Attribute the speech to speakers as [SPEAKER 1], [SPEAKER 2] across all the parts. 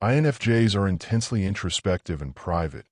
[SPEAKER 1] INFJs are intensely introspective and private,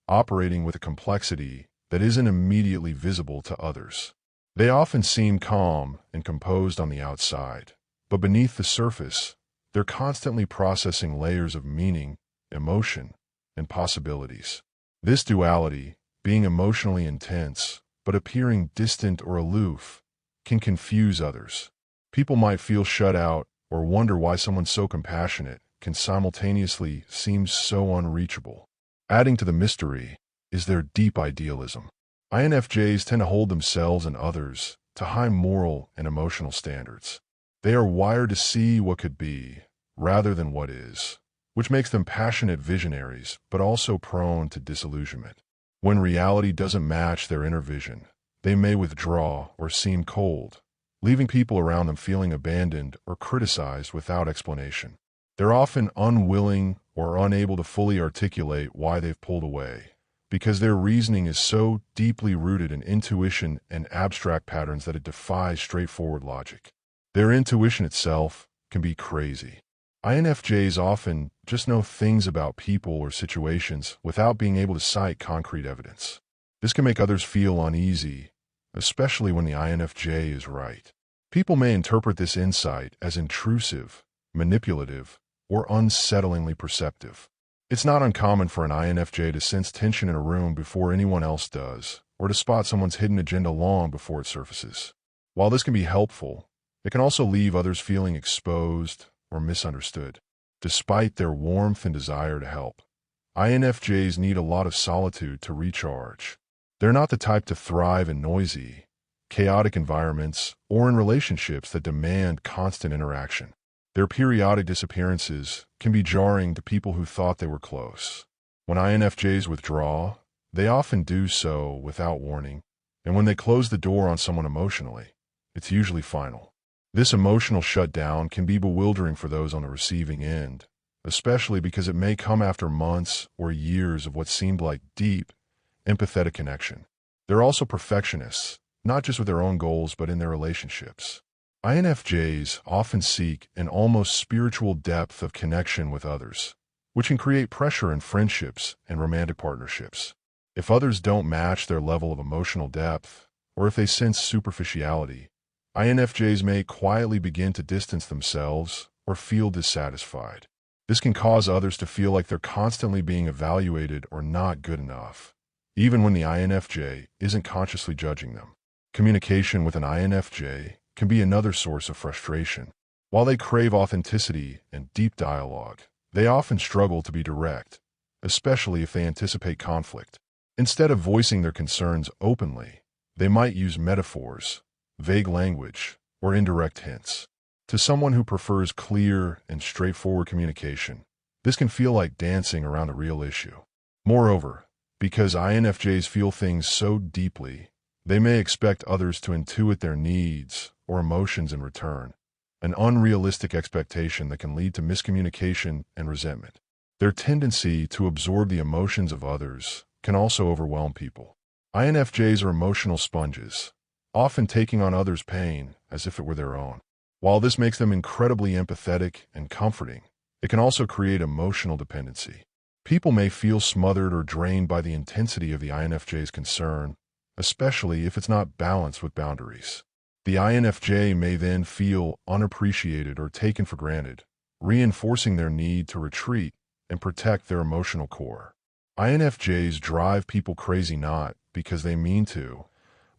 [SPEAKER 1] operating with a complexity that isn't immediately visible to others. They often seem calm and composed on the outside, but beneath the surface, they're constantly processing layers of meaning, emotion, and possibilities. This duality, being emotionally intense but appearing distant or aloof, can confuse others. People might feel shut out or wonder why someone so compassionate can simultaneously seem so unreachable. Adding to the mystery is their deep idealism. INFJs tend to hold themselves and others to high moral and emotional standards. They are wired to see what could be, rather than what is, which makes them passionate visionaries, but also prone to disillusionment. When reality doesn't match their inner vision, they may withdraw or seem cold, leaving people around them feeling abandoned or criticized without explanation. They're often unwilling or unable to fully articulate why they've pulled away, because their reasoning is so deeply rooted in intuition and abstract patterns that it defies straightforward logic. Their intuition itself can be crazy. INFJs often just know things about people or situations without being able to cite concrete evidence. This can make others feel uneasy, especially when the INFJ is right. People may interpret this insight as intrusive, manipulative, or unsettlingly perceptive. It's not uncommon for an INFJ to sense tension in a room before anyone else does, or to spot someone's hidden agenda long before it surfaces. While this can be helpful, it can also leave others feeling exposed or misunderstood. Despite their warmth and desire to help, INFJs need a lot of solitude to recharge. They're not the type to thrive in noisy, chaotic environments or in relationships that demand constant interaction. Their periodic disappearances can be jarring to people who thought they were close. When INFJs withdraw, they often do so without warning, and when they close the door on someone emotionally, it's usually final. This emotional shutdown can be bewildering for those on the receiving end, especially because it may come after months or years of what seemed like deep, empathetic connection. They're also perfectionists, not just with their own goals but in their relationships. INFJs often seek an almost spiritual depth of connection with others, which can create pressure in friendships and romantic partnerships. If others don't match their level of emotional depth, or if they sense superficiality, INFJs may quietly begin to distance themselves or feel dissatisfied. This can cause others to feel like they're constantly being evaluated or not good enough, even when the INFJ isn't consciously judging them. Communication with an INFJ can be another source of frustration. While they crave authenticity and deep dialogue, they often struggle to be direct, especially if they anticipate conflict. Instead of voicing their concerns openly, they might use metaphors, vague language, or indirect hints. To someone who prefers clear and straightforward communication, this can feel like dancing around a real issue. Moreover, because INFJs feel things so deeply, they may expect others to intuit their needs or emotions in return, an unrealistic expectation that can lead to miscommunication and resentment. Their tendency to absorb the emotions of others can also overwhelm people. INFJs are emotional sponges, often taking on others' pain as if it were their own. While this makes them incredibly empathetic and comforting, it can also create emotional dependency. People may feel smothered or drained by the intensity of the INFJ's concern, especially if it's not balanced with boundaries. The INFJ may then feel unappreciated or taken for granted, reinforcing their need to retreat and protect their emotional core. INFJs drive people crazy not because they mean to,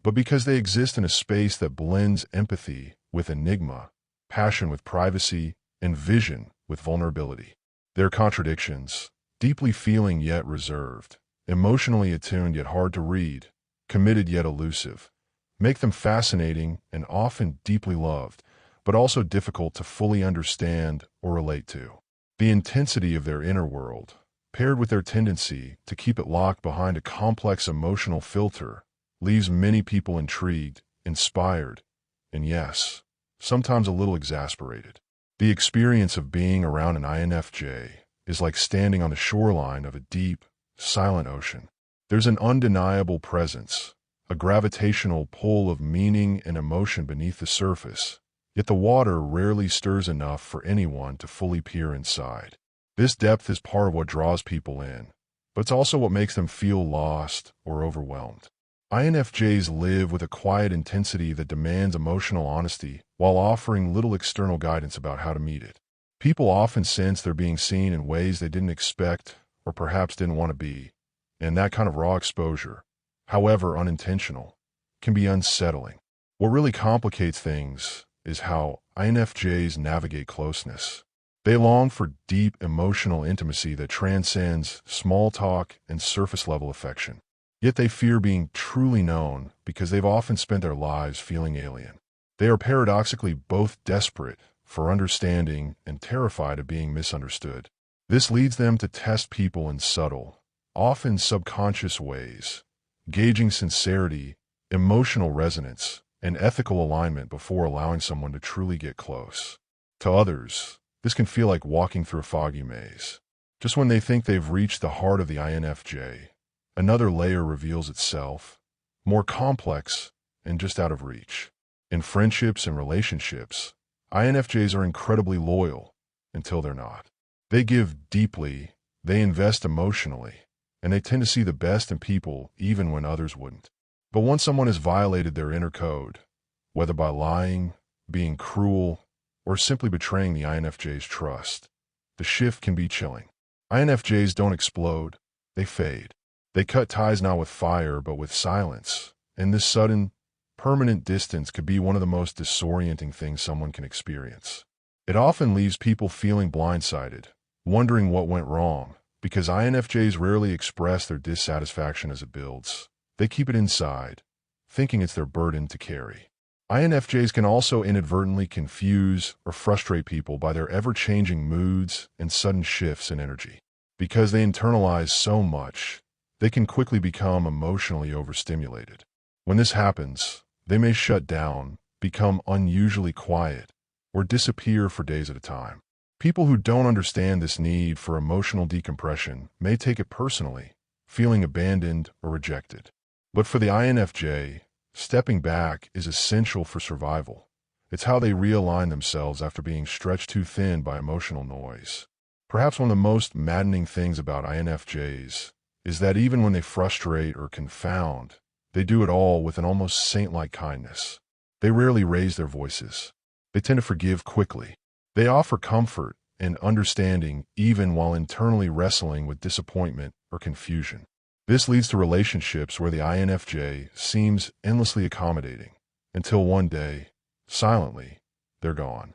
[SPEAKER 1] but because they exist in a space that blends empathy with enigma, passion with privacy, and vision with vulnerability. Their contradictions, deeply feeling yet reserved, emotionally attuned yet hard to read, committed yet elusive, make them fascinating and often deeply loved, but also difficult to fully understand or relate to. The intensity of their inner world, paired with their tendency to keep it locked behind a complex emotional filter, leaves many people intrigued, inspired, and yes, sometimes a little exasperated. The experience of being around an INFJ is like standing on the shoreline of a deep, silent ocean. There's an undeniable presence, a gravitational pull of meaning and emotion beneath the surface, yet the water rarely stirs enough for anyone to fully peer inside. This depth is part of what draws people in, but it's also what makes them feel lost or overwhelmed. INFJs live with a quiet intensity that demands emotional honesty while offering little external guidance about how to meet it. People often sense they're being seen in ways they didn't expect or perhaps didn't want to be, and that kind of raw exposure, however unintentional, can be unsettling. What really complicates things is how INFJs navigate closeness. They long for deep emotional intimacy that transcends small talk and surface-level affection. Yet they fear being truly known because they've often spent their lives feeling alien. They are paradoxically both desperate for understanding and terrified of being misunderstood. This leads them to test people in subtle, often subconscious ways, gauging sincerity, emotional resonance, and ethical alignment before allowing someone to truly get close. To others, this can feel like walking through a foggy maze. Just when they think they've reached the heart of the INFJ, another layer reveals itself, more complex and just out of reach. In friendships and relationships, INFJs are incredibly loyal until they're not. They give deeply, they invest emotionally, and they tend to see the best in people even when others wouldn't. But once someone has violated their inner code, whether by lying, being cruel, or simply betraying the INFJ's trust, the shift can be chilling. INFJs don't explode, they fade. They cut ties not with fire but with silence, and this sudden, permanent distance could be one of the most disorienting things someone can experience. It often leaves people feeling blindsided, wondering what went wrong, because INFJs rarely express their dissatisfaction as it builds. They keep it inside, thinking it's their burden to carry. INFJs can also inadvertently confuse or frustrate people by their ever-changing moods and sudden shifts in energy. Because they internalize so much, they can quickly become emotionally overstimulated. When this happens, they may shut down, become unusually quiet, or disappear for days at a time. People who don't understand this need for emotional decompression may take it personally, feeling abandoned or rejected. But for the INFJ, stepping back is essential for survival. It's how they realign themselves after being stretched too thin by emotional noise. Perhaps one of the most maddening things about INFJs is that even when they frustrate or confound, they do it all with an almost saint-like kindness. They rarely raise their voices. They tend to forgive quickly. They offer comfort and understanding even while internally wrestling with disappointment or confusion. This leads to relationships where the INFJ seems endlessly accommodating, until one day, silently, they're gone.